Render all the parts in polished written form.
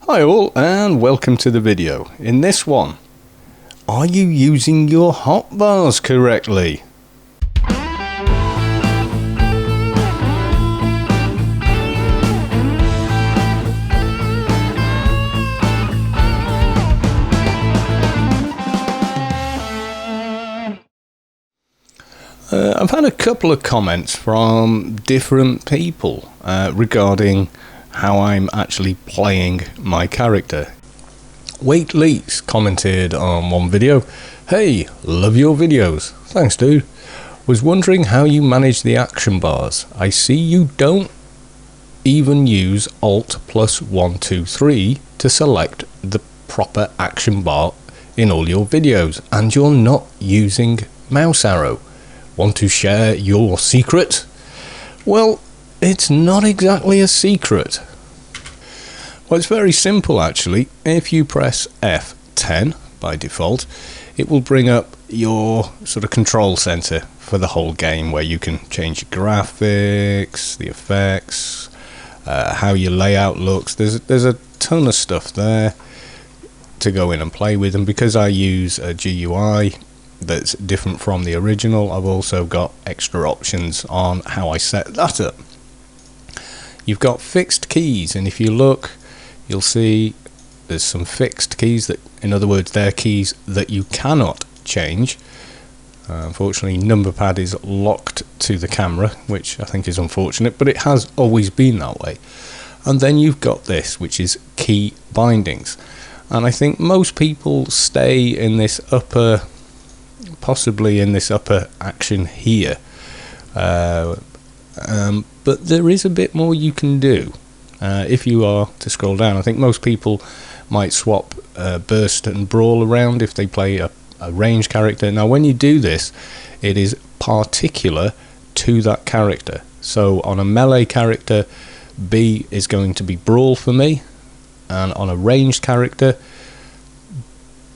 Hi all and welcome to the video. In this one, are you using your hotbars correctly? I've had a couple of comments from different people regarding how I'm actually playing my character. Wait Leaks commented on one video, "Hey, love your videos." Thanks dude. Was wondering how you manage the action bars. I see you don't even use Alt plus 1, 2, 3 to select the proper action bar in all your videos, and you're not using mouse arrow. Want to share your secret? Well, it's not exactly a secret. Well, it's very simple actually. If you press F10 by default, it will bring up your sort of control center for the whole game, where you can change your graphics, the effects, how your layout looks. There's a ton of stuff there to go in and play with, and because I use a GUI that's different from the original, I've also got extra options on how I set that up. You've got fixed keys, and if you look, you'll see there's some fixed keys that, in other words, they're keys that you cannot change. Unfortunately, number pad is locked to the camera, which I think is unfortunate, but it has always been that way. And then you've got this, which is key bindings, and I think most people stay in this upper, possibly in this upper action here, but there is a bit more you can do. If you are to scroll down, I think most people might swap burst and brawl around if they play a range character. Now when you do this, it is particular to that character. So on a melee character, B is going to be brawl for me, and on a ranged character,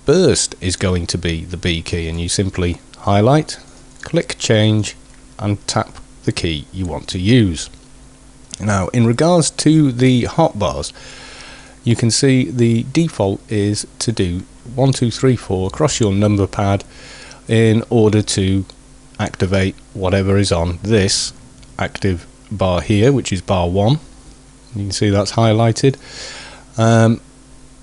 burst is going to be the B key, and you simply highlight, click change, and tap the key you want to use. Now in regards to the hotbars, you can see the default is to do 1, 2, 3, 4 across your number pad in order to activate whatever is on this active bar here, which is bar 1. You can see that's highlighted, and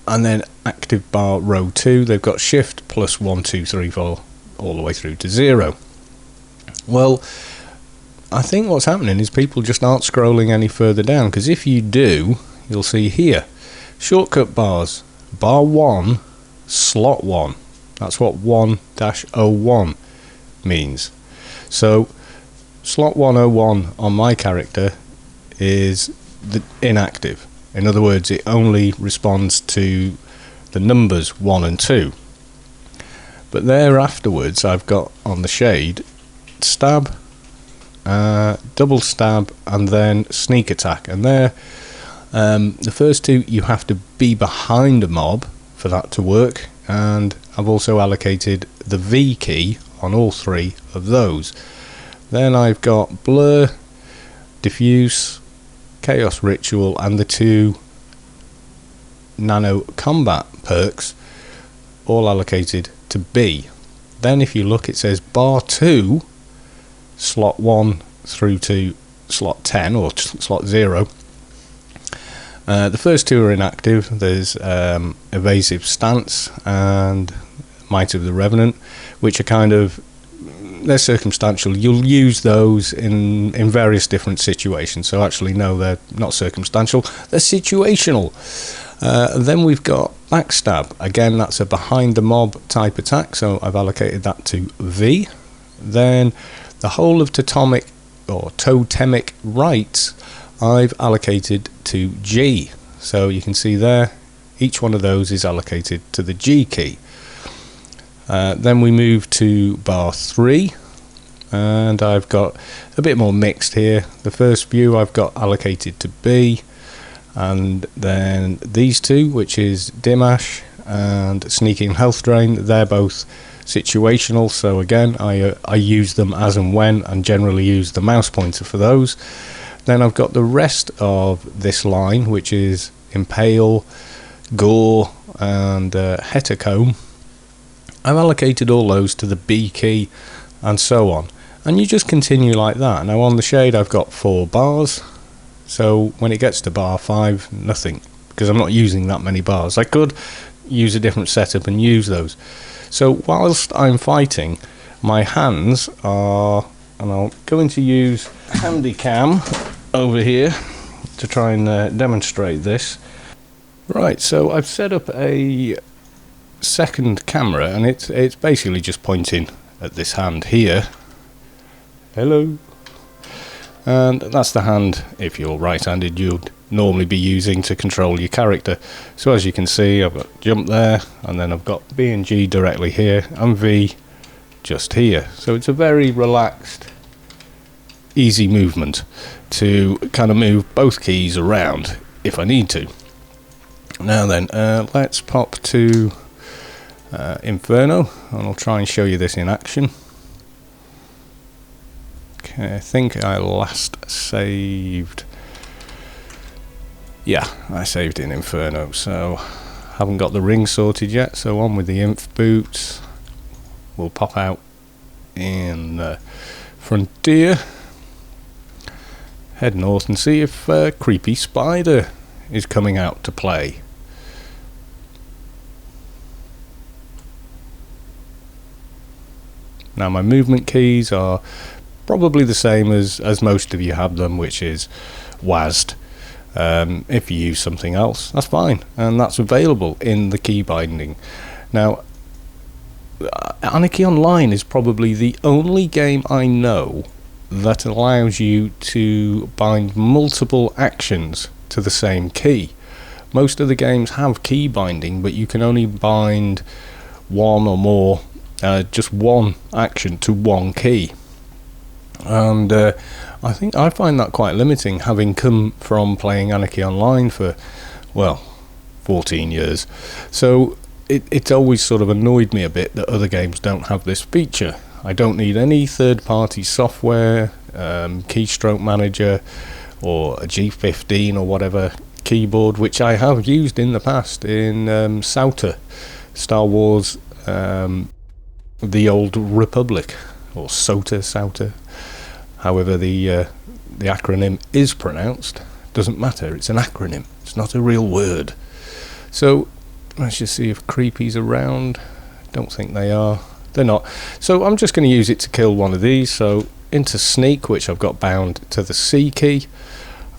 then active bar row 2, they've got shift plus 1, 2, 3, 4 all the way through to 0. Well, I think what's happening is people just aren't scrolling any further down, because if you do, you'll see here shortcut bars, bar 1, slot 1. That's what 1-01 means. So slot 101 on my character is the inactive. In other words, it only responds to the numbers 1 and 2. But there afterwards, I've got on the shade stab, double stab, and then sneak attack, and there the first two you have to be behind a mob for that to work, and I've also allocated the V key on all three of those. Then I've got blur, diffuse, chaos ritual, and the 2 nano combat perks all allocated to B. Then if you look, it says bar 2, slot 1 through to slot 10 or slot 0. The first two are inactive. There's evasive stance and might of the revenant, which are kind of, they're circumstantial. You'll use those in various different situations. So actually no, they're not circumstantial, they're situational. Then we've got backstab. Again, that's a behind the mob type attack, so I've allocated that to V. Then the whole of totemic rights I've allocated to G. So you can see there, each one of those is allocated to the G key. Then we move to bar 3, and I've got a bit more mixed here. The first few I've got allocated to B, and then these two, which is Dimash and Sneaking Health Drain, they're both situational, so again I use them as and when, and generally use the mouse pointer for those. Then I've got the rest of this line, which is Impale, gore, and heterochrome, I've allocated all those to the B key and so on, and you just continue like that. Now on the shade I've got 4 bars, so when it gets to bar 5, nothing, because I'm not using that many bars. I could use a different setup and use those. So whilst I'm fighting, my hands are, and I'm going to use Handycam over here to try and demonstrate this. Right, so I've set up a second camera, and it's basically just pointing at this hand here. Hello. And that's the hand, if you're right-handed, you'd normally be using to control your character. So as you can see, I've got jump there, and then I've got B and G directly here, and V just here. So it's a very relaxed, easy movement to kind of move both keys around if I need to. Now then, let's pop to Inferno, and I'll try and show you this in action. Okay, I think I last saved, yeah, I saved in Inferno, so haven't got the ring sorted yet, so on with the Inf boots. We'll pop out in Frontier, head north and see if Creepy Spider is coming out to play. Now my movement keys are probably the same as most of you have them, which is WASD. If you use something else, that's fine, and that's available in the key binding. Now Anarchy Online is probably the only game I know that allows you to bind multiple actions to the same key. Most of the games have key binding, but you can only bind one or more, just one action to one key. And I think I find that quite limiting, having come from playing Anarchy Online for, well, 14 years. So it's always sort of annoyed me a bit that other games don't have this feature. I don't need any third-party software, keystroke manager, or a G15 or whatever keyboard, which I have used in the past in SOTA, Star Wars, The Old Republic, or SOTA, however the acronym is pronounced. Doesn't matter, it's an acronym, it's not a real word. So let's just see if Creepy's around. Don't think they are. They're not. So I'm just going to use it to kill one of these. So into Sneak, which I've got bound to the C key.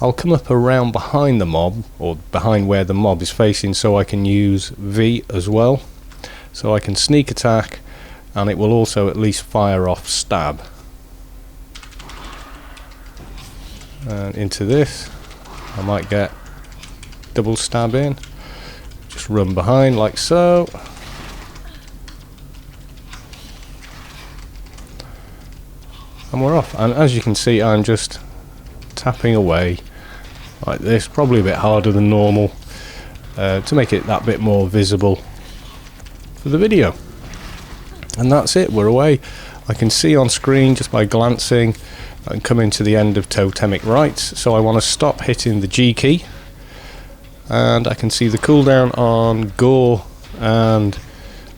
I'll come up around behind the mob, or behind where the mob is facing, so I can use V as well. So I can sneak attack, and it will also at least fire off stab. And into this, I might get double stab in. Just run behind like so. And we're off. And as you can see, I'm just tapping away like this, probably a bit harder than normal, to make it that bit more visible for the video. And that's it, we're away. I can see on screen just by glancing and coming to the end of totemic rights, so I want to stop hitting the G key, and I can see the cooldown on gore and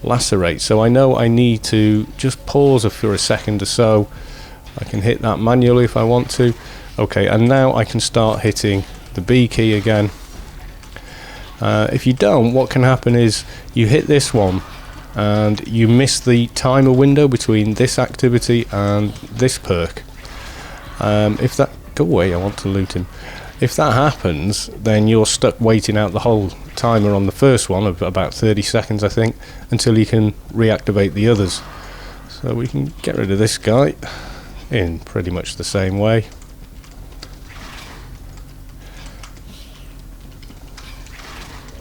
lacerate, so I know I need to just pause for a second or so. I can hit that manually if I want to. Okay, and now I can start hitting the B key again. If you don't, what can happen is you hit this one and you miss the timer window between this activity and this perk. If that... Go away, I want to loot him. If that happens, then you're stuck waiting out the whole timer on the first one of about 30 seconds, I think, until you can reactivate the others. So we can get rid of this guy in pretty much the same way.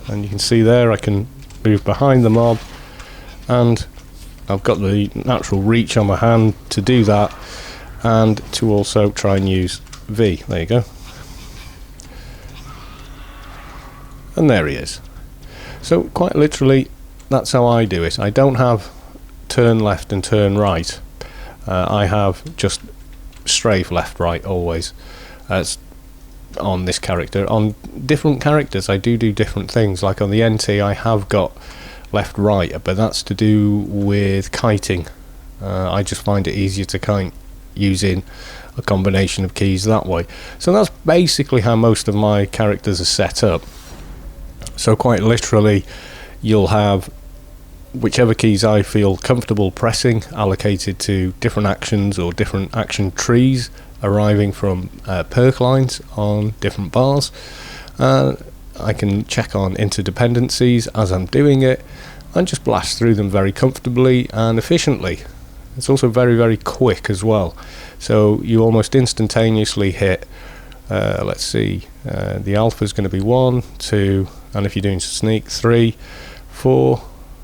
And you can see there I can move behind the mob, and I've got the natural reach on my hand to do that, and to also try and use V. There you go. And there he is. So quite literally, that's how I do it. I don't have turn left and turn right. I have just strafe left right always. It's on this character. On different characters I do different things. Like on the NT I have got left right, but that's to do with kiting. I just find it easier to kite using a combination of keys that way. So that's basically how most of my characters are set up. So quite literally you'll have whichever keys I feel comfortable pressing allocated to different actions or different action trees arriving from perk lines on different bars. I can check on interdependencies as I'm doing it and just blast through them very comfortably and efficiently. It's also very, very quick as well. So you almost instantaneously hit, let's see, the alpha is going to be 1, 2, and if you're doing sneak, 3, 4,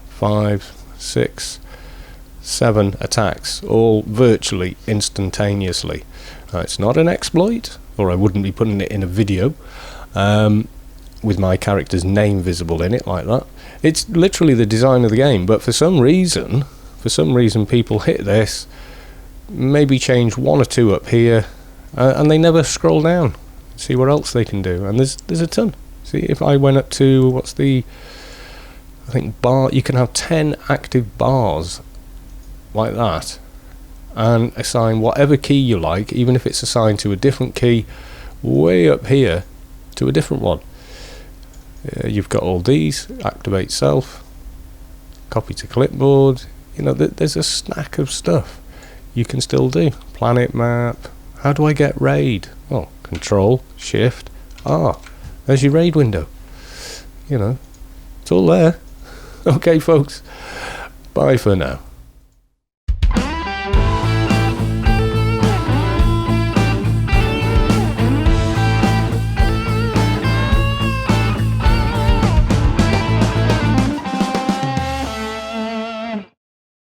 5, 6, 7 attacks, all virtually instantaneously. It's not an exploit, or I wouldn't be putting it in a video with my character's name visible in it like that. It's literally the design of the game, but for some reason people hit this, maybe change 1 or 2 up here, and they never scroll down, see what else they can do. And there's a ton. See, if I went up to, I think bar, you can have 10 active bars like that, and assign whatever key you like, even if it's assigned to a different key way up here to a different one. You've got all these, activate self, copy to clipboard. You know, there's a stack of stuff you can still do. Planet map. How do I get raid? Oh, control, shift, R. There's your raid window. You know, it's all there. Okay, folks. Bye for now.